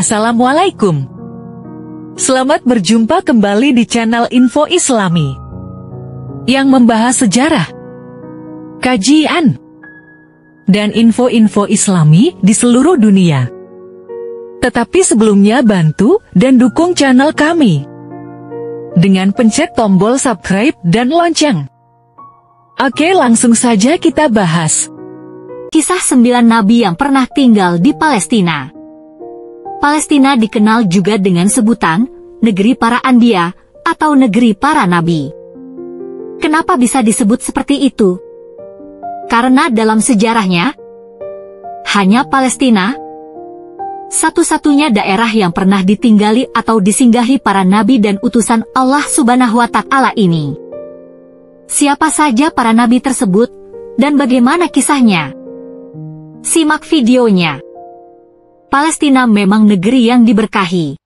Assalamualaikum. Selamat berjumpa kembali di channel Info Islami yang membahas sejarah, kajian, dan info-info Islami di seluruh dunia. Tetapi sebelumnya bantu dan dukung channel kami dengan pencet tombol subscribe dan lonceng. Oke, langsung saja kita bahas. Kisah 9 nabi yang pernah tinggal di Palestina. Palestina dikenal juga dengan sebutan negeri para anbiya atau negeri para nabi. Kenapa bisa disebut seperti itu? Karena dalam sejarahnya, hanya Palestina satu-satunya daerah yang pernah ditinggali atau disinggahi para nabi dan utusan Allah Subhanahu wa Ta'ala ini. Siapa saja para nabi tersebut dan bagaimana kisahnya? Simak videonya. Palestina memang negeri yang diberkahi.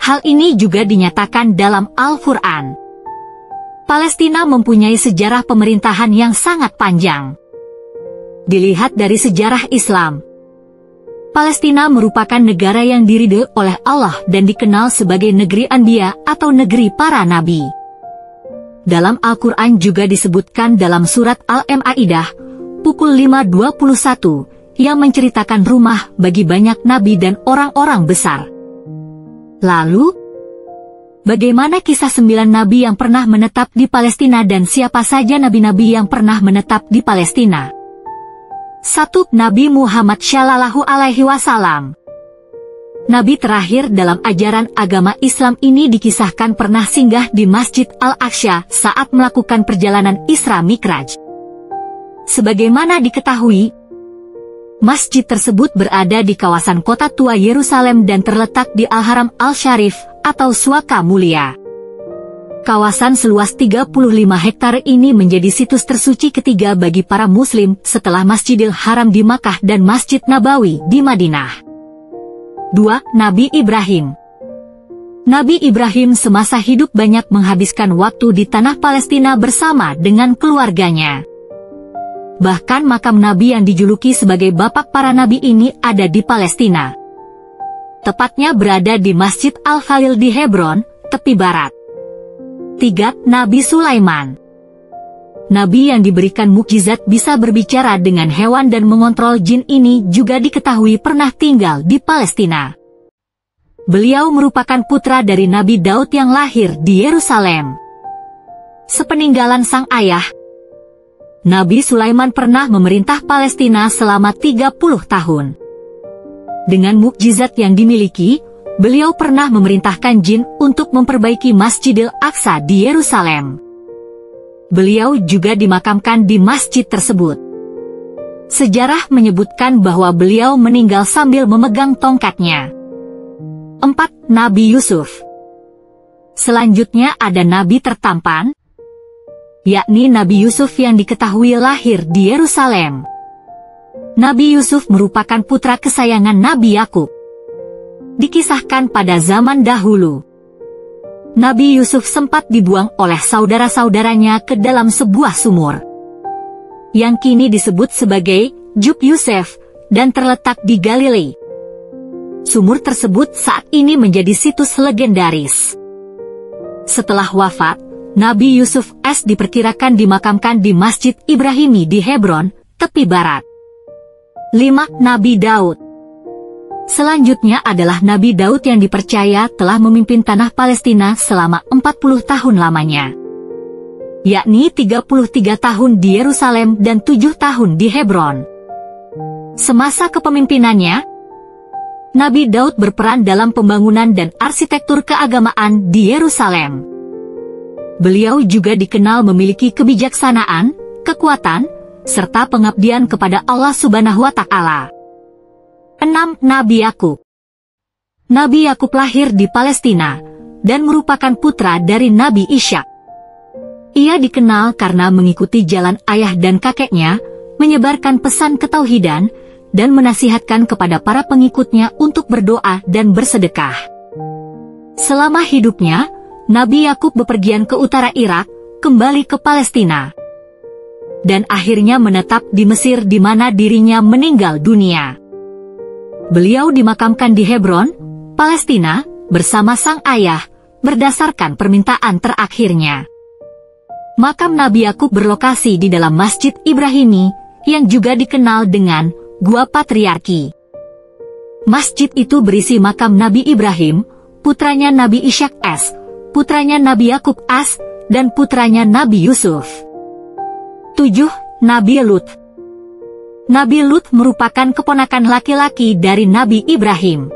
Hal ini juga dinyatakan dalam Al-Quran. Palestina mempunyai sejarah pemerintahan yang sangat panjang. Dilihat dari sejarah Islam, Palestina merupakan negara yang diridhoi oleh Allah dan dikenal sebagai negeri anbiya atau negeri para nabi. Dalam Al-Quran juga disebutkan dalam surat Al-Ma'idah, pukul 5:21, yang menceritakan rumah bagi banyak nabi dan orang-orang besar. Lalu, bagaimana kisah 9 nabi yang pernah menetap di Palestina dan siapa saja nabi-nabi yang pernah menetap di Palestina? 1. Nabi Muhammad Shallallahu Alaihi Wasallam. Nabi terakhir dalam ajaran agama Islam ini dikisahkan pernah singgah di Masjid Al-Aqsa saat melakukan perjalanan Isra Mi'raj. Sebagaimana diketahui, masjid tersebut berada di kawasan kota tua Yerusalem dan terletak di Al-Haram Al-Syarif atau Suaka Mulia. Kawasan seluas 35 hektar ini menjadi situs tersuci ketiga bagi para muslim setelah Masjidil Haram di Makkah dan Masjid Nabawi di Madinah. 2. Nabi Ibrahim. Nabi Ibrahim semasa hidup banyak menghabiskan waktu di tanah Palestina bersama dengan keluarganya. Bahkan makam Nabi yang dijuluki sebagai bapak para nabi ini ada di Palestina. Tepatnya berada di Masjid Al-Khalil di Hebron, tepi barat. 3. Nabi Sulaiman. Nabi yang diberikan mukjizat bisa berbicara dengan hewan dan mengontrol jin ini juga diketahui pernah tinggal di Palestina. Beliau merupakan putra dari Nabi Daud yang lahir di Yerusalem. Sepeninggalan sang ayah, Nabi Sulaiman pernah memerintah Palestina selama 30 tahun. Dengan mukjizat yang dimiliki, beliau pernah memerintahkan jin untuk memperbaiki Masjidil Aqsa di Yerusalem. Beliau juga dimakamkan di masjid tersebut. Sejarah menyebutkan bahwa beliau meninggal sambil memegang tongkatnya. 4. Nabi Yusuf. Selanjutnya ada nabi tertampan, yakni Nabi Yusuf yang diketahui lahir di Yerusalem. Nabi Yusuf merupakan putra kesayangan Nabi Yakub. Dikisahkan pada zaman dahulu, Nabi Yusuf sempat dibuang oleh saudara-saudaranya ke dalam sebuah sumur, yang kini disebut sebagai Jub Yusuf, dan terletak di Galilea. Sumur tersebut saat ini menjadi situs legendaris. Setelah wafat, Nabi Yusuf diperkirakan dimakamkan di Masjid Ibrahimi di Hebron, tepi barat. 5. Nabi Daud. Selanjutnya adalah Nabi Daud yang dipercaya telah memimpin tanah Palestina selama 40 tahun lamanya, yakni 33 tahun di Yerusalem dan 7 tahun di Hebron. Semasa kepemimpinannya, Nabi Daud berperan dalam pembangunan dan arsitektur keagamaan di Yerusalem. Beliau juga dikenal memiliki kebijaksanaan, kekuatan, serta pengabdian kepada Allah Subhanahu wa Ta'ala. 6. Nabi Yakub. Nabi Yakub lahir di Palestina dan merupakan putra dari Nabi Ishak. Ia dikenal karena mengikuti jalan ayah dan kakeknya, menyebarkan pesan ketauhidan, dan menasihatkan kepada para pengikutnya untuk berdoa dan bersedekah. Selama hidupnya, Nabi Yakub bepergian ke utara Irak, kembali ke Palestina, dan akhirnya menetap di Mesir di mana dirinya meninggal dunia. Beliau dimakamkan di Hebron, Palestina, bersama sang ayah, berdasarkan permintaan terakhirnya. Makam Nabi Yakub berlokasi di dalam Masjid Ibrahimi, yang juga dikenal dengan Gua Patriarki. Masjid itu berisi makam Nabi Ibrahim, putranya Nabi Ishak S, putranya Nabi Yakub S, dan putranya Nabi Yusuf. 7. Nabi Lut. Nabi Lut merupakan keponakan laki-laki dari Nabi Ibrahim.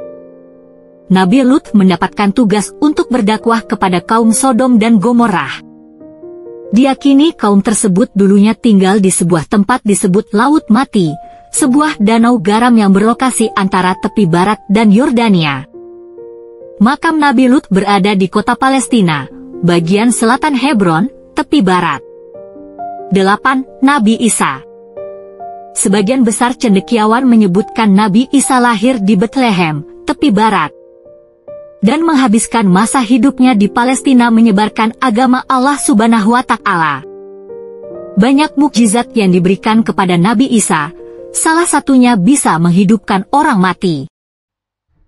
Nabi Lut mendapatkan tugas untuk berdakwah kepada kaum Sodom dan Gomorrah. Diyakini kaum tersebut dulunya tinggal di sebuah tempat disebut Laut Mati, sebuah danau garam yang berlokasi antara tepi barat dan Yordania. Makam Nabi Lut berada di kota Palestina, bagian selatan Hebron, tepi barat. 8. Nabi Isa. Sebagian besar cendekiawan menyebutkan Nabi Isa lahir di Bethlehem, tepi barat, dan menghabiskan masa hidupnya di Palestina menyebarkan agama Allah Subhanahu wa Ta'ala. Banyak mukjizat yang diberikan kepada Nabi Isa, salah satunya bisa menghidupkan orang mati.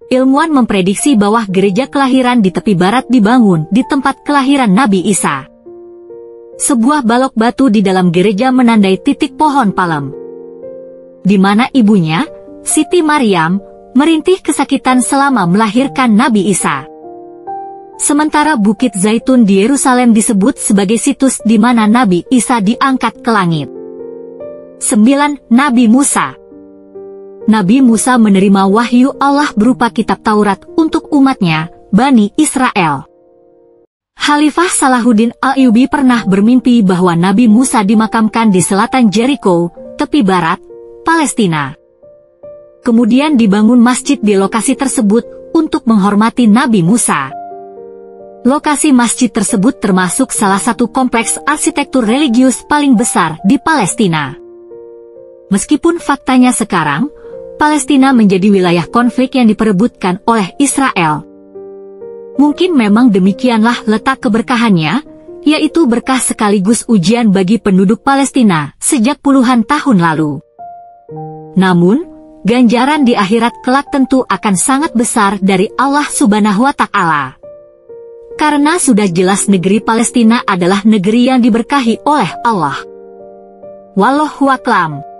Ilmuwan memprediksi bahwa gereja kelahiran di tepi barat dibangun di tempat kelahiran Nabi Isa. Sebuah balok batu di dalam gereja menandai titik pohon palem, di mana ibunya, Siti Maryam, merintih kesakitan selama melahirkan Nabi Isa. Sementara Bukit Zaitun di Yerusalem disebut sebagai situs di mana Nabi Isa diangkat ke langit. 9. Nabi Musa. Nabi Musa menerima wahyu Allah berupa kitab Taurat untuk umatnya, Bani Israel. Khalifah Salahuddin Al-Ayyubi pernah bermimpi bahwa Nabi Musa dimakamkan di selatan Jericho, tepi barat, Palestina. Kemudian dibangun masjid di lokasi tersebut untuk menghormati Nabi Musa. Lokasi masjid tersebut termasuk salah satu kompleks arsitektur religius paling besar di Palestina. Meskipun faktanya sekarang, Palestina menjadi wilayah konflik yang diperebutkan oleh Israel. Mungkin memang demikianlah letak keberkahannya, yaitu berkah sekaligus ujian bagi penduduk Palestina sejak puluhan tahun lalu. Namun, ganjaran di akhirat kelak tentu akan sangat besar dari Allah Subhanahu wa Ta'ala. Karena sudah jelas negeri Palestina adalah negeri yang diberkahi oleh Allah. Wallahu a'lam.